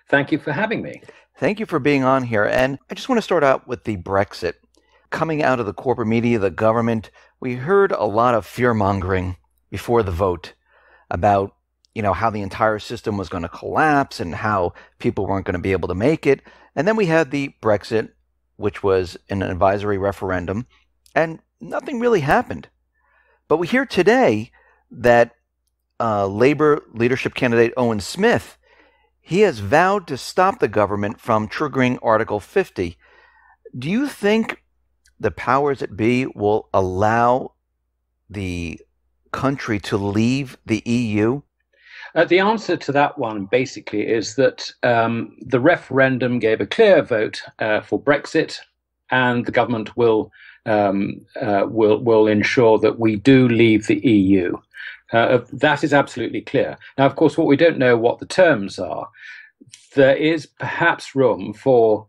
Thank you for having me. Thank you for being on here. And I just want to start out with the Brexit. Coming out of the corporate media, the government, we heard a lot of fear-mongering before the vote about, how the entire system was going to collapse and how people weren't going to be able to make it. And then we had the Brexit, which was an advisory referendum, and nothing really happened. But we hear today that Labour leadership candidate Owen Smith, he has vowed to stop the government from triggering Article 50. Do you think the powers that be will allow the country to leave the EU? The answer to that one basically is that the referendum gave a clear vote for Brexit, and the government will ensure that we do leave the EU. That is absolutely clear. Now, of course, what we don't know what the terms are. There is perhaps room for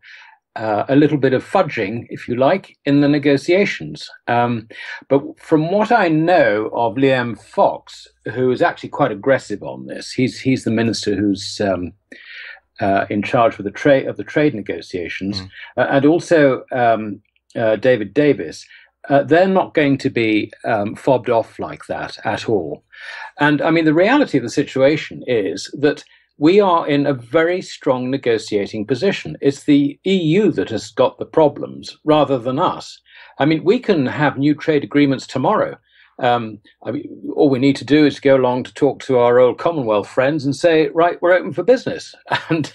a little bit of fudging, if you like, in the negotiations. But from what I know of Liam Fox, who is actually quite aggressive on this, he's the minister who's in charge of the trade negotiations, and also David Davis. They're not going to be fobbed off like that at all. And I mean, the reality of the situation is that we are in a very strong negotiating position. It's the EU that has got the problems rather than us. I mean, we can have new trade agreements tomorrow. All we need to do is go along to talk to our old Commonwealth friends and say, right, we're open for business. And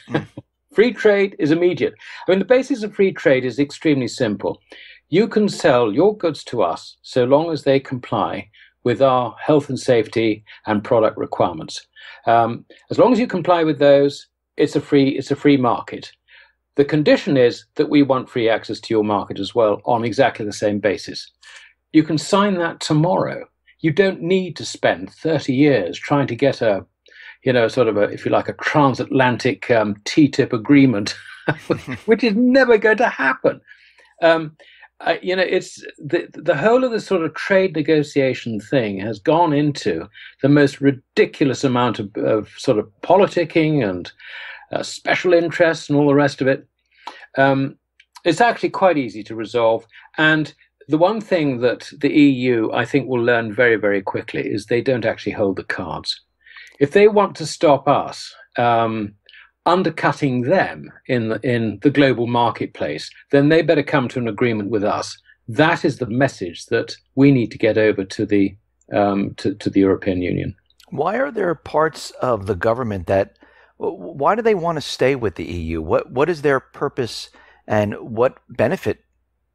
free trade is immediate. I mean, the basis of free trade is extremely simple. You can sell your goods to us so long as they comply with our health and safety and product requirements. As long as you comply with those, it's a free market. The condition is that we want free access to your market as well on exactly the same basis. You can sign that tomorrow. You don't need to spend 30 years trying to get if you like, a transatlantic TTIP agreement, which is never going to happen. It's the whole of the sort of trade negotiation thing has gone into the most ridiculous amount of sort of politicking and special interests and all the rest of it. It's actually quite easy to resolve. And the one thing that the EU, I think, will learn very, very quickly is they don't actually hold the cards. If they want to stop us undercutting them in the global marketplace, then they better come to an agreement with us. That is the message that we need to get over to the European Union. Why are there parts of the government why do they want to stay with the EU? What is their purpose, and what benefit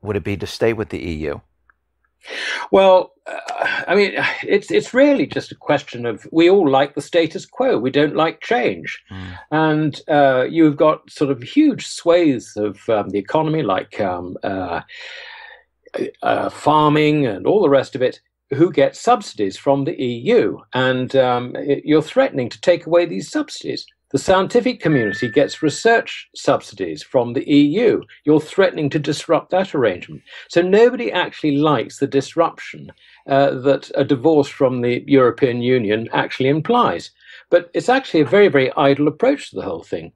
would it be to stay with the EU? Well, I mean, it's really just a question of we all like the status quo. We don't like change. And you've got sort of huge swathes of the economy, like farming and all the rest of it, who get subsidies from the EU. And you're threatening to take away these subsidies. The scientific community gets research subsidies from the EU. You're threatening to disrupt that arrangement. So nobody actually likes the disruption that a divorce from the European Union actually implies. But it's actually a very, very idle approach to the whole thing.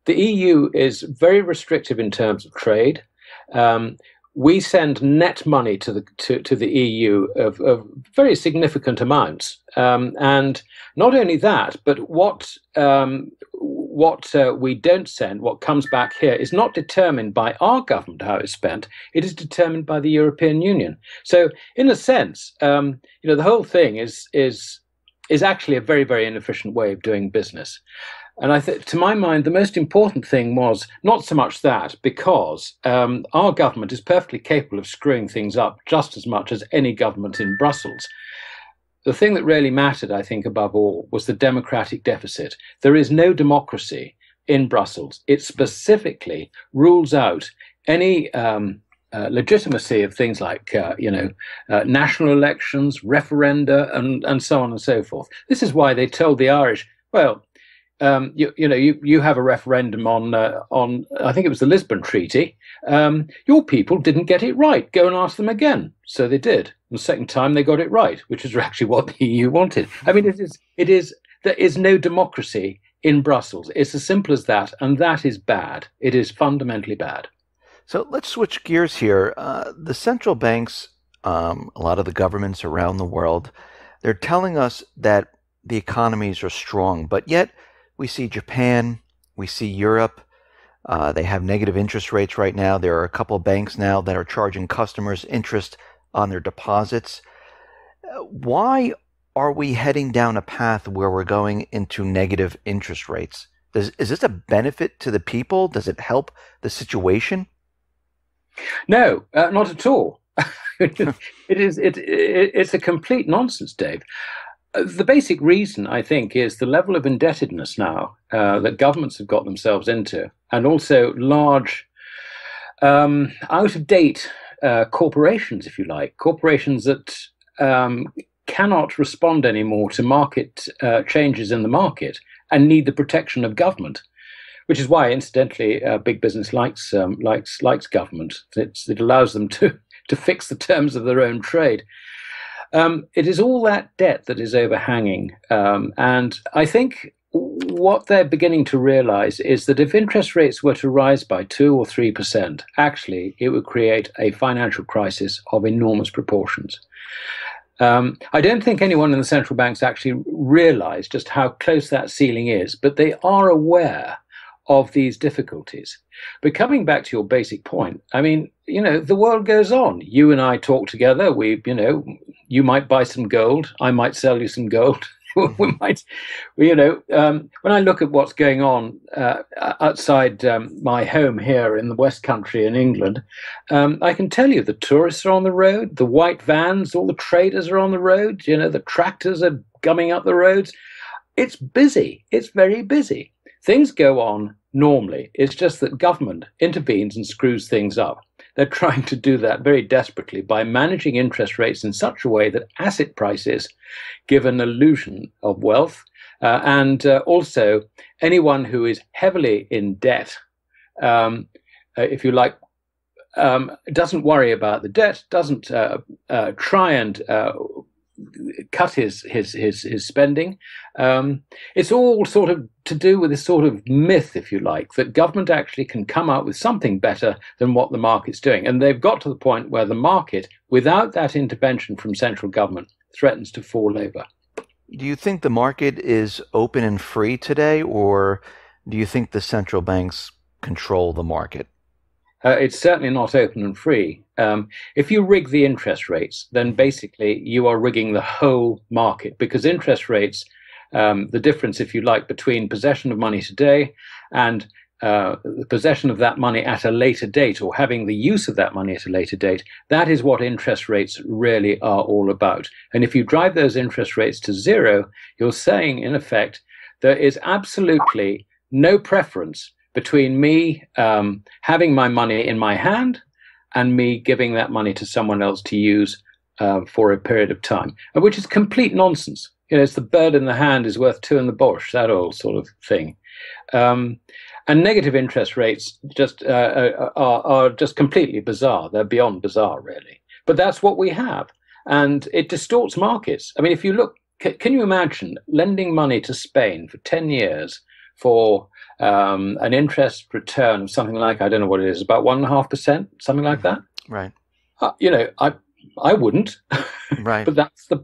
The EU is very restrictive in terms of trade. We send net money to the EU of very significant amounts, and not only that, but what we don't send, what comes back here, is not determined by our government how it's spent. It is determined by the European Union. So, in a sense, the whole thing is actually a very, very inefficient way of doing business. And I think, to my mind, the most important thing was not so much that, because our government is perfectly capable of screwing things up just as much as any government in Brussels. The thing that really mattered, I think, above all, was the democratic deficit. There is no democracy in Brussels. It specifically rules out any legitimacy of things like, national elections, referenda, and so on and so forth. This is why they told the Irish, well, you have a referendum on I think it was the Lisbon Treaty. Your people didn't get it right. Go and ask them again. So they did. And the second time they got it right, which is actually what the EU wanted. I mean, there is no democracy in Brussels. It's as simple as that, and that is bad. It is fundamentally bad. So let's switch gears here. The central banks, a lot of the governments around the world, they're telling us that the economies are strong, but yet we see Japan, we see Europe, they have negative interest rates right now. There are a couple of banks now that are charging customers interest on their deposits. Why are we heading down a path where we're going into negative interest rates? Is this a benefit to the people? Does it help the situation? No, not at all. It's a complete nonsense, Dave. The basic reason, I think, is the level of indebtedness now that governments have got themselves into, and also large, out-of-date corporations, if you like, corporations that cannot respond anymore to market changes in the market and need the protection of government. Which is why, incidentally, big business likes government. It allows them to fix the terms of their own trade. It is all that debt that is overhanging. And I think what they're beginning to realize is that if interest rates were to rise by 2 or 3%, actually, it would create a financial crisis of enormous proportions. I don't think anyone in the central banks actually realize just how close that ceiling is, but they are aware of these difficulties. But coming back to your basic point, I mean, the world goes on. You and I talk together. You might buy some gold. I might sell you some gold. We might, when I look at what's going on outside my home here in the West Country in England, I can tell you the tourists are on the road, the white vans, all the traders are on the road, the tractors are gumming up the roads. It's busy. It's very busy. Things go on normally. It's just that government intervenes and screws things up. They're trying to do that very desperately by managing interest rates in such a way that asset prices give an illusion of wealth. And also, anyone who is heavily in debt, if you like, doesn't worry about the debt, doesn't try and cut his spending. It's all sort of to do with this sort of myth, if you like, that government actually can come up with something better than what the market's doing. And they've got to the point where the market, without that intervention from central government, threatens to fall over. Do you think the market is open and free today, or do you think the central banks control the market? It's certainly not open and free. If you rig the interest rates, then basically you are rigging the whole market, because interest rates, the difference, if you like, between possession of money today and the possession of that money at a later date, or having the use of that money at a later date, that is what interest rates really are all about. And if you drive those interest rates to zero, you're saying, in effect, there is absolutely no preference between me having my money in my hand and me giving that money to someone else to use for a period of time, which is complete nonsense. It's the bird in the hand is worth two in the bush, that old sort of thing. And negative interest rates just are just completely bizarre. They're beyond bizarre, really. But that's what we have. And it distorts markets. I mean, if you look, can you imagine lending money to Spain for 10 years for an interest return of something like, I don't know what it is, about 1.5%, something like that? Right. I wouldn't. Right. But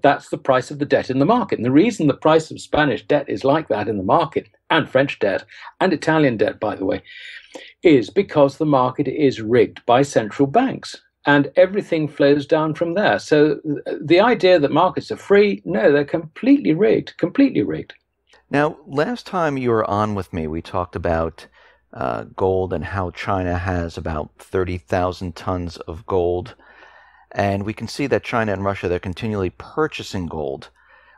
that's the price of the debt in the market. And the reason the price of Spanish debt is like that in the market, and French debt, and Italian debt, by the way, is because the market is rigged by central banks. And everything flows down from there. So the idea that markets are free, no, they're completely rigged, completely rigged. Now, last time you were on with me, we talked about gold and how China has about 30,000 tons of gold. And we can see that China and Russia, they're continually purchasing gold.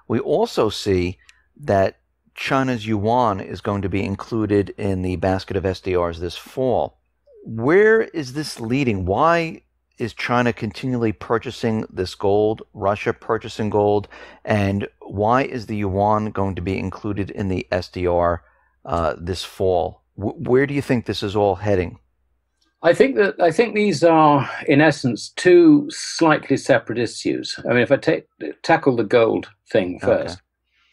We also see that China's yuan is going to be included in the basket of SDRs this fall. Where is this leading? Why is China continually purchasing this gold, Russia purchasing gold, and why is the yuan going to be included in the SDR this fall? Where do you think this is all heading? I think these are, in essence, two slightly separate issues. I mean, if I tackle the gold thing first, okay.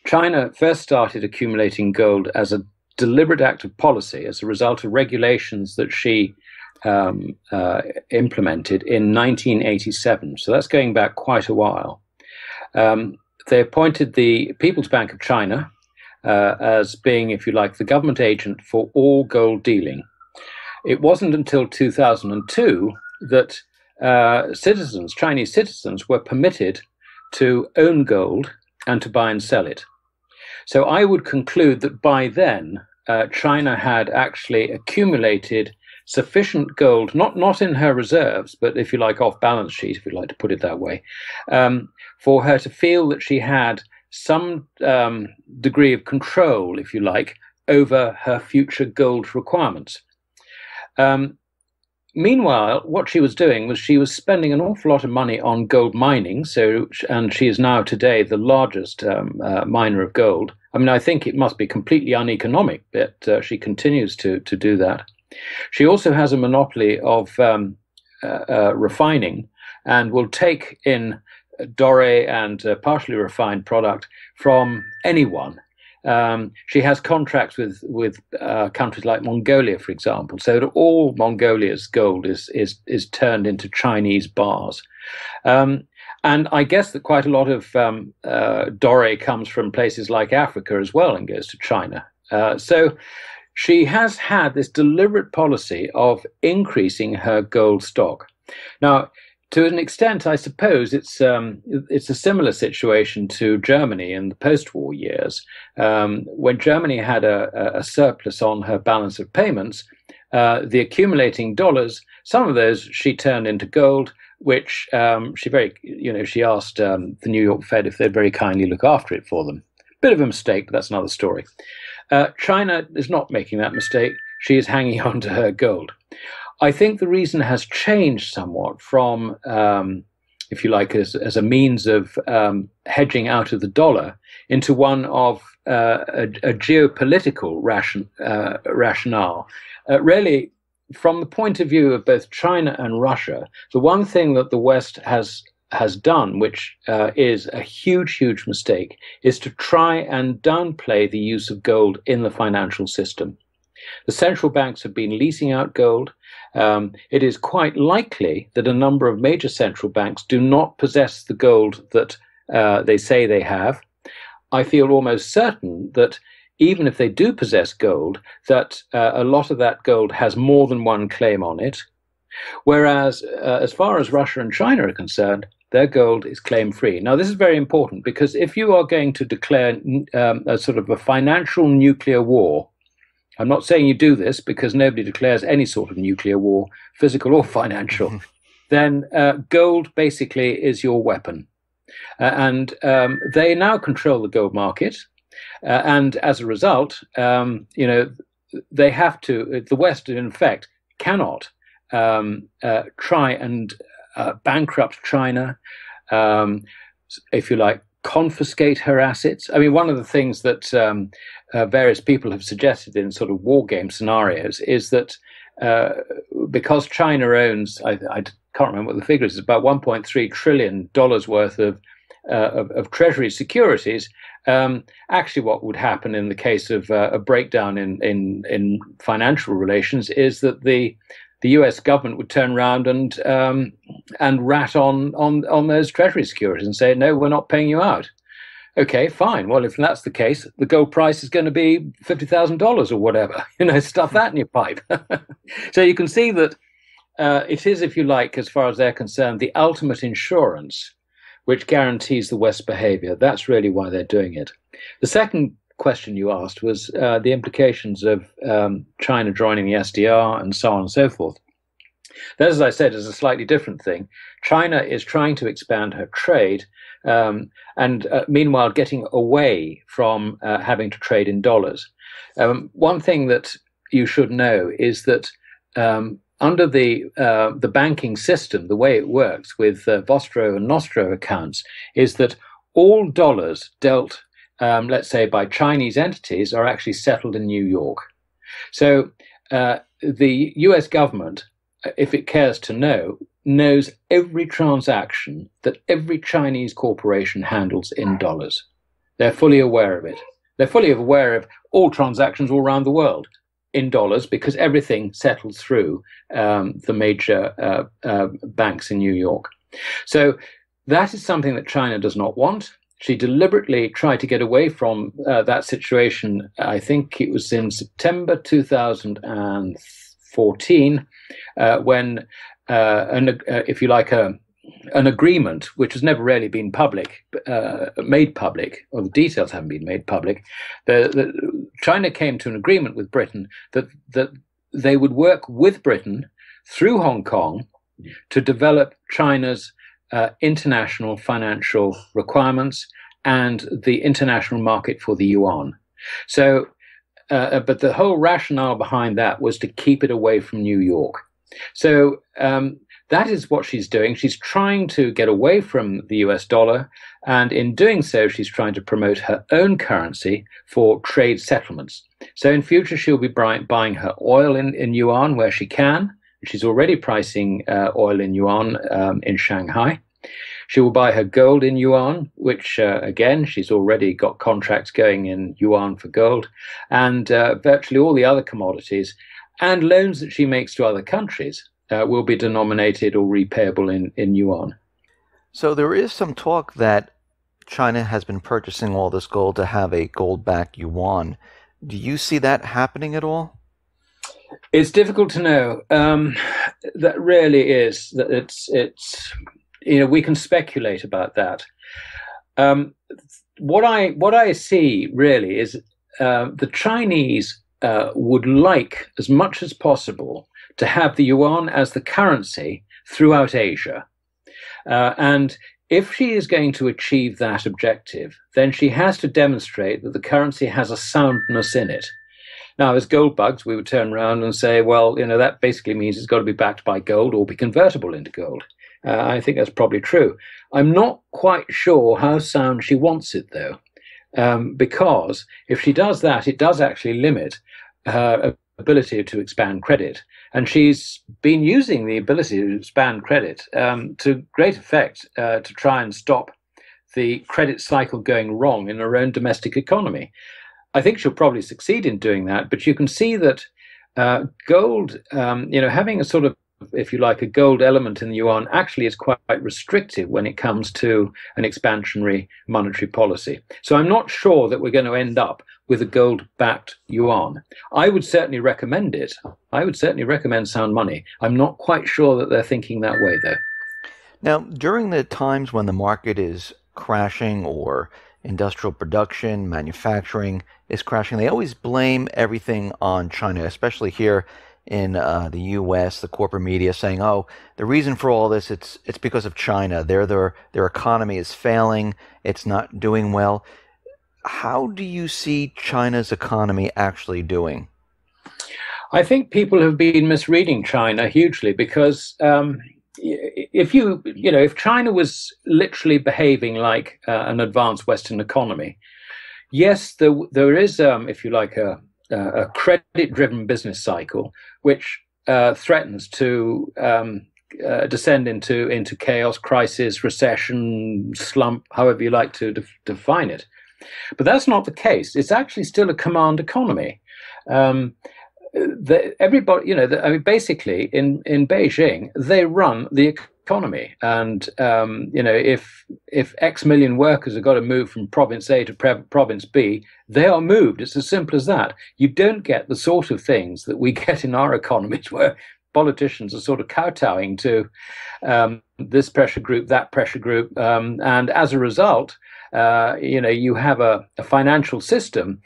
China first started accumulating gold as a deliberate act of policy as a result of regulations that she implemented in 1987. So that's going back quite a while. They appointed the People's Bank of China as being, if you like, the government agent for all gold dealing. It wasn't until 2002 that Chinese citizens, were permitted to own gold and to buy and sell it. So I would conclude that by then, China had actually accumulated sufficient gold, not in her reserves, but if you like, off balance sheet, if you like to put it that way, for her to feel that she had some degree of control, if you like, over her future gold requirements. Meanwhile, what she was doing was she was spending an awful lot of money on gold mining. And she is now today the largest miner of gold. I mean, I think it must be completely uneconomic, but she continues to do that. She also has a monopoly of refining and will take in doré and partially refined product from anyone. She has contracts with countries like Mongolia, for example, so that all Mongolia's gold is turned into Chinese bars. And I guess that quite a lot of doré comes from places like Africa as well and goes to China. So she has had this deliberate policy of increasing her gold stock. Now, to an extent, I suppose it's a similar situation to Germany in the post-war years. When Germany had a surplus on her balance of payments, the accumulating dollars, some of those she turned into gold, which she asked the New York Fed if they'd very kindly look after it for them. Bit of a mistake, but that's another story. China is not making that mistake. She is hanging on to her gold. I think the reason has changed somewhat from, if you like, as a means of hedging out of the dollar into one of a geopolitical rationale. Really, from the point of view of both China and Russia, the one thing that the West has done, which is a huge mistake, is to try and downplay the use of gold in the financial system. The central banks have been leasing out gold. It is quite likely that a number of major central banks do not possess the gold that they say they have. I feel almost certain that even if they do possess gold, that a lot of that gold has more than one claim on it. Whereas as far as Russia and China are concerned, their gold is claim-free. Now, this is very important because if you are going to declare a sort of a financial nuclear war, I'm not saying you do this because nobody declares any sort of nuclear war, physical or financial, then gold basically is your weapon. And they now control the gold market. And as a result, they have to, the West in effect cannot try and bankrupt China, if you like, confiscate her assets. I mean, one of the things that various people have suggested in sort of war game scenarios is that because China owns, I can't remember what the figure is, about $1.3 trillion worth of Treasury securities. Actually, what would happen in the case of a breakdown in financial relations is that the US government would turn around and rat on those Treasury securities and say, no, we're not paying you out. Okay, fine. Well, if that's the case, the gold price is going to be $50,000 or whatever. Stuff that in your pipe. So you can see that it is, if you like, as far as they're concerned, the ultimate insurance which guarantees the West's behavior. That's really why they're doing it. The second question you asked was the implications of China joining the SDR and so on and so forth. That, as I said, is a slightly different thing. China is trying to expand her trade and meanwhile getting away from having to trade in dollars. One thing that you should know is that under the banking system, the way it works with Vostro and Nostro accounts is that all dollars dealt let's say by Chinese entities, are actually settled in New York. So the US government, if it cares to know, knows every transaction that every Chinese corporation handles in dollars. They're fully aware of it. They're fully aware of all transactions all around the world in dollars because everything settles through the major banks in New York. So that is something that China does not want. She deliberately tried to get away from that situation. I think it was in September 2014 when, if you like, an agreement, which has never really been made public, or the details haven't been made public. China came to an agreement with Britain that they would work with Britain through Hong Kong to develop China's international financial requirements and the international market for the yuan. So, but the whole rationale behind that was to keep it away from New York. So that is what she's doing. She's trying to get away from the US dollar, and in doing so, she's trying to promote her own currency for trade settlements. So in future, she'll be buying her oil in yuan where she can. She's already pricing oil in yuan in Shanghai. She will buy her gold in yuan, which, again, she's already got contracts going in yuan for gold, and virtually all the other commodities and loans that she makes to other countries will be denominated or repayable in yuan. So there is some talk that China has been purchasing all this gold to have a gold-backed yuan. Do you see that happening at all? It's difficult to know. That really is. That it's we can speculate about that. What I see really is the Chinese would like, as much as possible, to have the yuan as the currency throughout Asia. And if she is going to achieve that objective, then she has to demonstrate that the currency has a soundness in it. Now, as gold bugs, we would turn around and say, well, that basically means it's got to be backed by gold or be convertible into gold. I think that's probably true. I'm not quite sure how sound she wants it, though, because if she does that, it does actually limit her ability to expand credit. And she's been using the ability to expand credit to great effect to try and stop the credit cycle going wrong in her own domestic economy. I think she'll probably succeed in doing that, but you can see that gold, having a sort of, if you like, a gold element in the yuan actually is quite restrictive when it comes to an expansionary monetary policy. So I'm not sure that we're going to end up with a gold-backed yuan. I would certainly recommend it. I would certainly recommend sound money. I'm not quite sure that they're thinking that way, though. Now, during the times when the market is crashing or industrial production, manufacturing is crashing, they always blame everything on China, especially here in the U.S., the corporate media saying, oh, the reason for all this, it's because of China. Their economy is failing. It's not doing well. How do you see China's economy actually doing? I think people have been misreading China hugely because if China was literally behaving like an advanced Western economy, yes, there is, if you like, a credit-driven business cycle which threatens to descend into chaos, crisis, recession, slump, however you like to define it. But that's not the case. It's actually still a command economy. Everybody, basically in Beijing, they run the economy, and if X million workers have got to move from province A to province B, they are moved. It's as simple as that. You don't get the sort of things that we get in our economies, where politicians are sort of kowtowing to this pressure group, that pressure group, and as a result, you have a financial system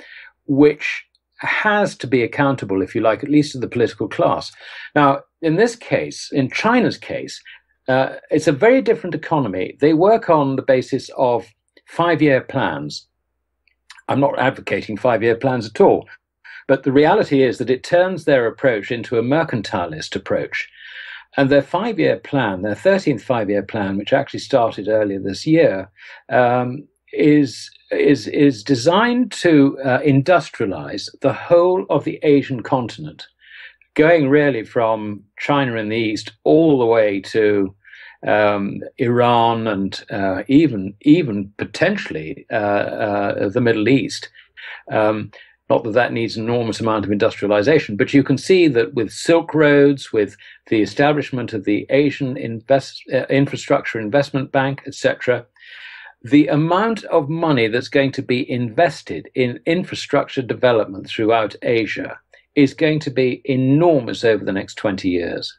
which has to be accountable, if you like, at least to the political class. Now, in this case, in China's case, it's a very different economy. They work on the basis of 5-year plans. I'm not advocating 5-year plans at all, but the reality is that it turns their approach into a mercantilist approach. And their 5-year plan, their 13th 5-year plan, which actually started earlier this year, is designed to industrialize the whole of the Asian continent, going really from China in the east all the way to Iran and even potentially the Middle East. Not that that needs an enormous amount of industrialization, but you can see that with Silk Roads, with the establishment of the Asian Infrastructure Investment Bank, etc., the amount of money that's going to be invested in infrastructure development throughout Asia is going to be enormous over the next 20 years.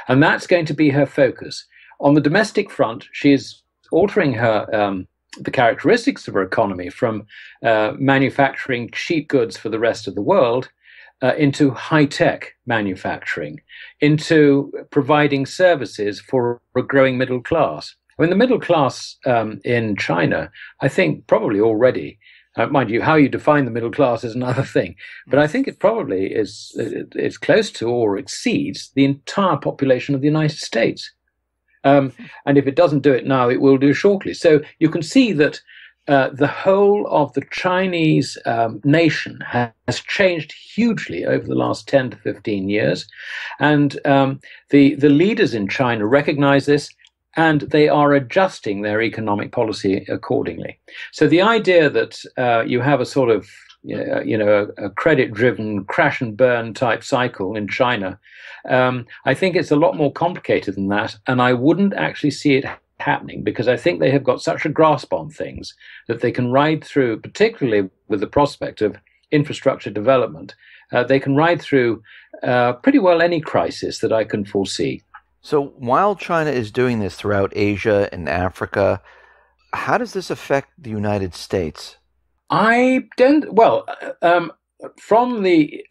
And that's going to be her focus. On the domestic front, she is altering the characteristics of her economy from manufacturing cheap goods for the rest of the world into high-tech manufacturing, into providing services for a growing middle class. I mean, the middle class in China, I think probably already, mind you, how you define the middle class is another thing, but I think it probably is close to or exceeds the entire population of the United States. And if it doesn't do it now, it will do shortly. So you can see that the whole of the Chinese nation has changed hugely over the last 10 to 15 years. And the leaders in China recognize this, and they are adjusting their economic policy accordingly. So the idea that you have a sort of a credit-driven crash and burn type cycle in China, I think it's a lot more complicated than that, and I wouldn't actually see it happening, because I think they have got such a grasp on things that they can ride through, particularly with the prospect of infrastructure development. They can ride through pretty well any crisis that I can foresee. So while China is doing this throughout Asia and Africa, how does this affect the United States? I don't, well, from the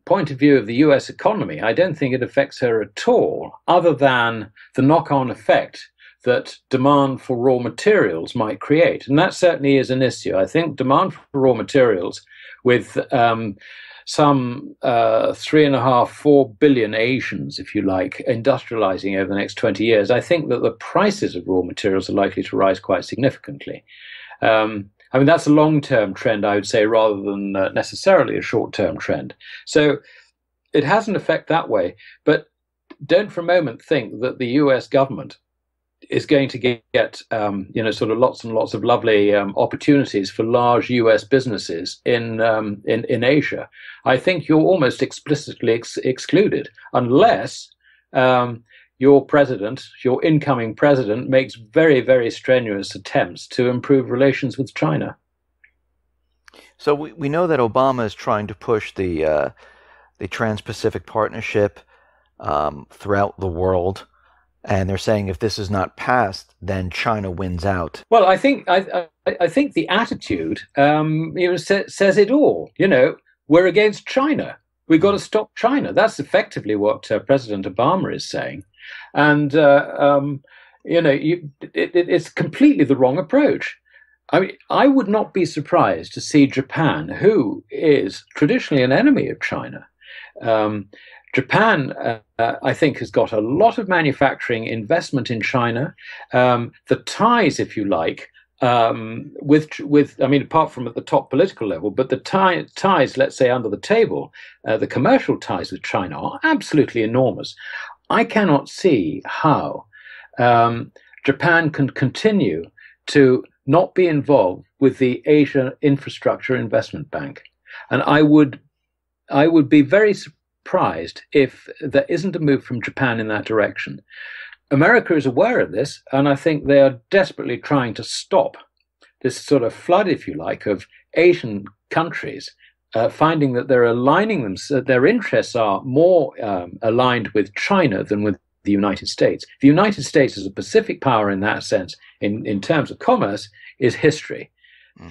point of view of the US economy, I don't think it affects her at all, other than the knock-on effect that demand for raw materials might create. And that certainly is an issue. I think demand for raw materials with some 3.5–4 billion Asians, if you like, industrializing over the next 20 years, I think that the prices of raw materials are likely to rise quite significantly. I mean, that's a long-term trend, I would say, rather than necessarily a short-term trend. So it has an effect that way. But don't for a moment think that the US government is going to get sort of lots and lots of lovely opportunities for large US businesses in Asia. I think you're almost explicitly excluded unless your incoming president, makes very, very strenuous attempts to improve relations with China. So we know that Obama is trying to push the Trans-Pacific Partnership throughout the world. And they're saying if this is not passed, then China wins out. Well, I think the attitude says it all. We're against China. We've got to stop China. That's effectively what President Obama is saying, and it's completely the wrong approach. I mean, I would not be surprised to see Japan, who is traditionally an enemy of China. Japan, I think, has got a lot of manufacturing investment in China. The ties, if you like, with I mean, apart from at the top political level, but the ties, let's say, under the table, the commercial ties with China are absolutely enormous. I cannot see how Japan can continue to not be involved with the Asia Infrastructure Investment Bank, and I would be very surprised if there isn't a move from Japan in that direction. America is aware of this, and I think they are desperately trying to stop this sort of flood, if you like, of Asian countries finding that they're aligning them, their interests are more aligned with China than with the United States. The United States as a Pacific power in that sense, in terms of commerce, is history.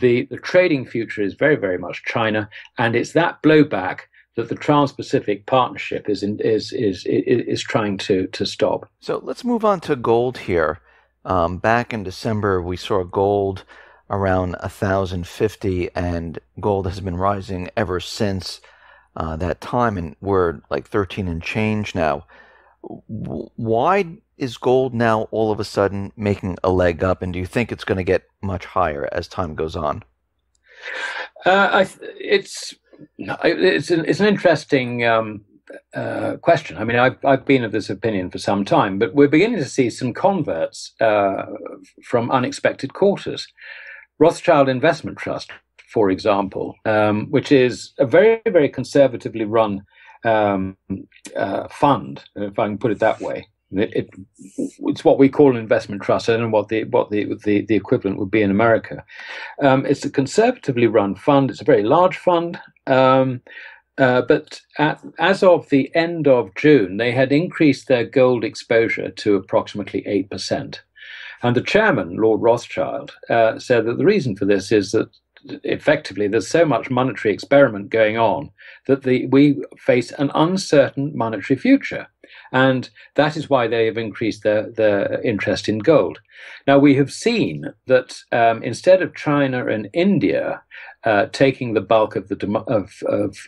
The trading future is very, very much China, and it's that blowback that the Trans-Pacific Partnership is trying to stop. So let's move on to gold here. Back in December, we saw gold around 1,050, and gold has been rising ever since that time, and we're like 13 and change now. Why is gold now all of a sudden making a leg up, and do you think it's going to get much higher as time goes on? It's an interesting question. I mean, I've been of this opinion for some time, but we're beginning to see some converts from unexpected quarters. Rothschild Investment Trust, for example, which is a very, very conservatively run fund, if I can put it that way. It's what we call an investment trust. I don't know what the equivalent would be in America. It's a conservatively run fund. It's a very large fund. But as of the end of June, they had increased their gold exposure to approximately 8%. And the chairman, Lord Rothschild, said that the reason for this is that effectively there's so much monetary experiment going on that we face an uncertain monetary future. And that is why they have increased their interest in gold. Now, we have seen that instead of China and India taking the bulk of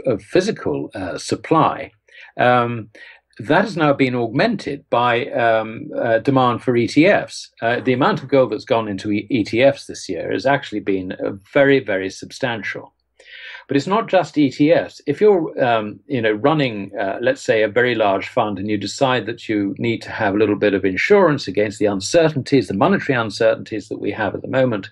of physical supply, that has now been augmented by demand for ETFs. The amount of gold that's gone into ETFs this year has actually been very, very substantial. But it's not just ETFs. If you're, running, let's say, a very large fund, and you decide that you need to have a little bit of insurance against the uncertainties, the monetary uncertainties that we have at the moment,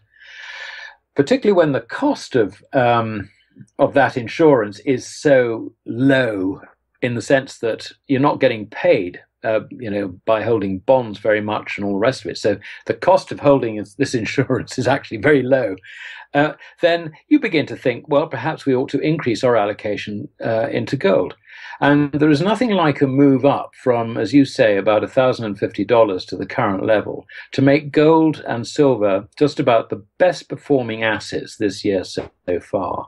particularly when the cost of that insurance is so low, in the sense that you're not getting paid, by holding bonds very much and all the rest of it. So the cost of holding this insurance is actually very low. Then you begin to think, well, perhaps we ought to increase our allocation into gold. And there is nothing like a move up from, as you say, about $1,050 to the current level to make gold and silver just about the best performing assets this year so far.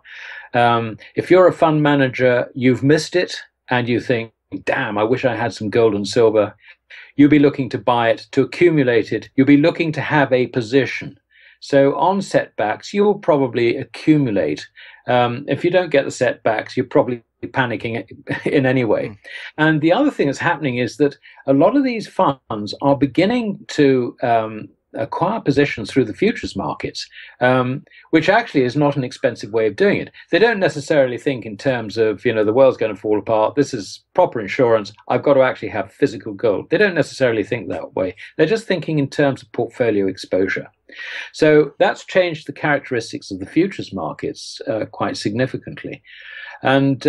If you're a fund manager, you've missed it, and you think, damn, I wish I had some gold and silver, you'll be looking to buy it, to accumulate it. You'll be looking to have a position. So on setbacks, you'll probably accumulate. If you don't get the setbacks, you're probably panicking in any way. And the other thing that's happening is that a lot of these funds are beginning to acquire positions through the futures markets, which actually is not an expensive way of doing it. They don't necessarily think in terms of, the world's going to fall apart, this is proper insurance, I've got to actually have physical gold. They don't necessarily think that way. They're just thinking in terms of portfolio exposure. So that's changed the characteristics of the futures markets quite significantly. And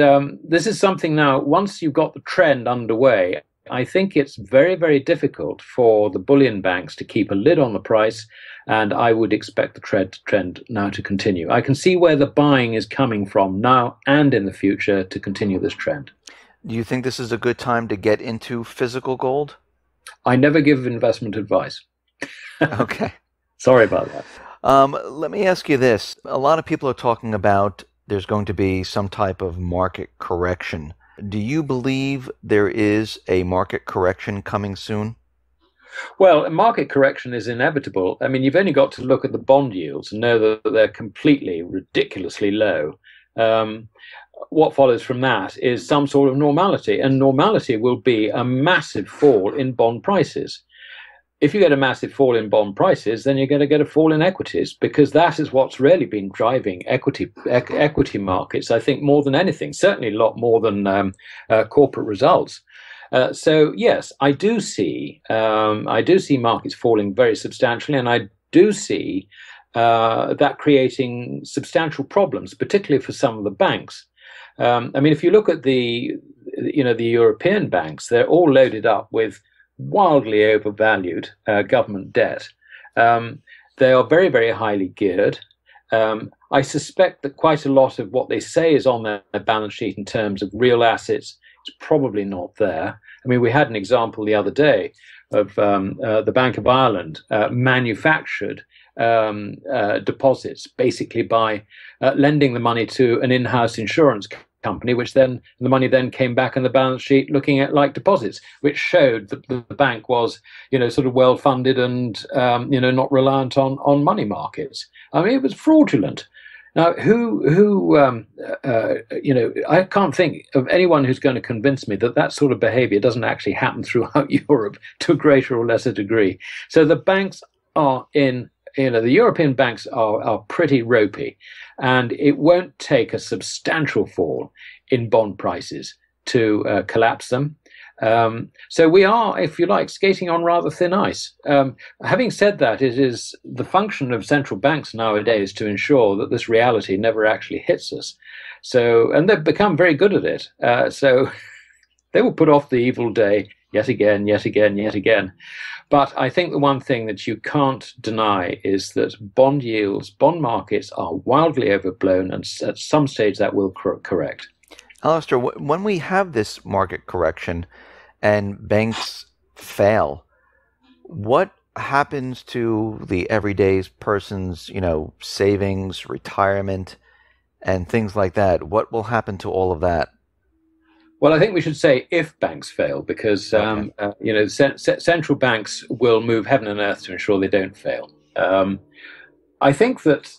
this is something now, once you've got the trend underway, I think it's very, very difficult for the bullion banks to keep a lid on the price, and I would expect the trend now to continue. I can see where the buying is coming from now and in the future to continue this trend. Do you think this is a good time to get into physical gold? I never give investment advice. Okay. Sorry about that. Let me ask you this. A lot of people are talking about there's going to be some type of market correction. Do you believe there is a market correction coming soon? Well, a market correction is inevitable. I mean, you've only got to look at the bond yields and know that they're completely, ridiculously low. What follows from that is some sort of normality, and normality will be a massive fall in bond prices. If you get a massive fall in bond prices, then you're going to get a fall in equities, because that is what's really been driving equity markets, I think, more than anything, certainly a lot more than corporate results. So yes, I do see markets falling very substantially, and I do see that creating substantial problems, particularly for some of the banks. I mean, if you look at the European banks, they're all loaded up with wildly overvalued government debt. They are very, very highly geared. I suspect that quite a lot of what they say is on their balance sheet in terms of real assets is probably not there. I mean, we had an example the other day of the Bank of Ireland manufactured deposits, basically by lending the money to an in-house insurance company, which then the money then came back on the balance sheet looking at like deposits, which showed that the bank was, sort of well funded and not reliant on money markets. I mean, it was fraudulent. Now, I can't think of anyone who's going to convince me that that sort of behavior doesn't actually happen throughout Europe to a greater or lesser degree. So the banks are in, the European banks are pretty ropey, and it won't take a substantial fall in bond prices to collapse them. So we are, if you like, skating on rather thin ice. Having said that, it is the function of central banks nowadays to ensure that this reality never actually hits us. So, and they've become very good at it. So they will put off the evil day yet again, yet again, yet again. But I think the one thing that you can't deny is that bond yields, bond markets are wildly overblown, and at some stage that will correct. Alasdair, when we have this market correction and banks fail, what happens to the everyday person's, savings, retirement, and things like that? What will happen to all of that? Well, I think we should say if banks fail, because central banks will move heaven and earth to ensure they don't fail. I think that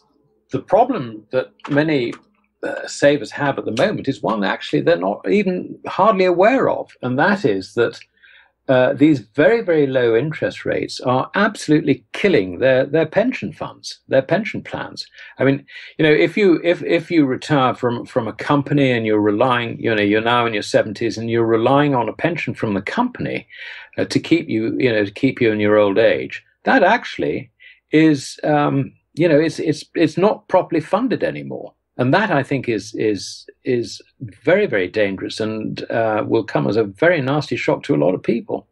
the problem that many savers have at the moment is one actually they're not even hardly aware of, and that is that these very, very low interest rates are absolutely killing their pension funds, their pension plans. I mean, if you retire from a company and you're relying, you're now in your 70s and you're relying on a pension from the company to keep you in your old age, that actually is, it's not properly funded anymore. And that, I think, is very, very dangerous and will come as a very nasty shock to a lot of people.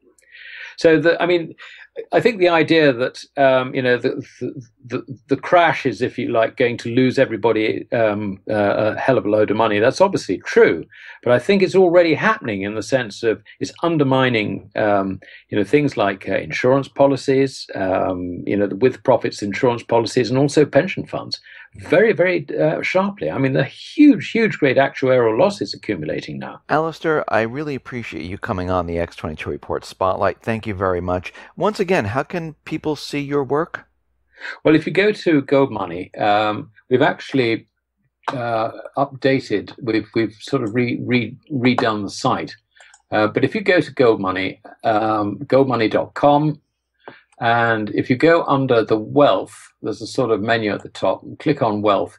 So, I think the idea that the crash is, if you like, going to lose everybody a hell of a load of money. That's obviously true, but I think it's already happening in the sense of it's undermining things like insurance policies, the with profits insurance policies, and also pension funds very, very sharply. I mean, the huge, great actuarial losses accumulating now. Alasdair, I really appreciate you coming on the X22 Report Spotlight. Thank you very much. Once again, how can people see your work? Well, if you go to Gold Money, we've actually updated. We've sort of redone the site. But if you go to Gold Money, goldmoney.com, and if you go under the Wealth, there's a sort of menu at the top, and click on Wealth,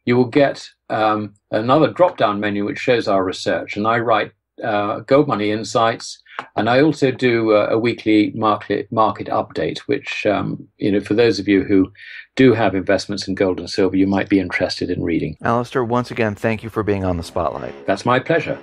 you will get another drop-down menu which shows our research. And I write Gold Money Insights, and I also do a weekly market update, which, for those of you who do have investments in gold and silver, you might be interested in reading. Alasdair, once again, thank you for being on the Spotlight. That's my pleasure.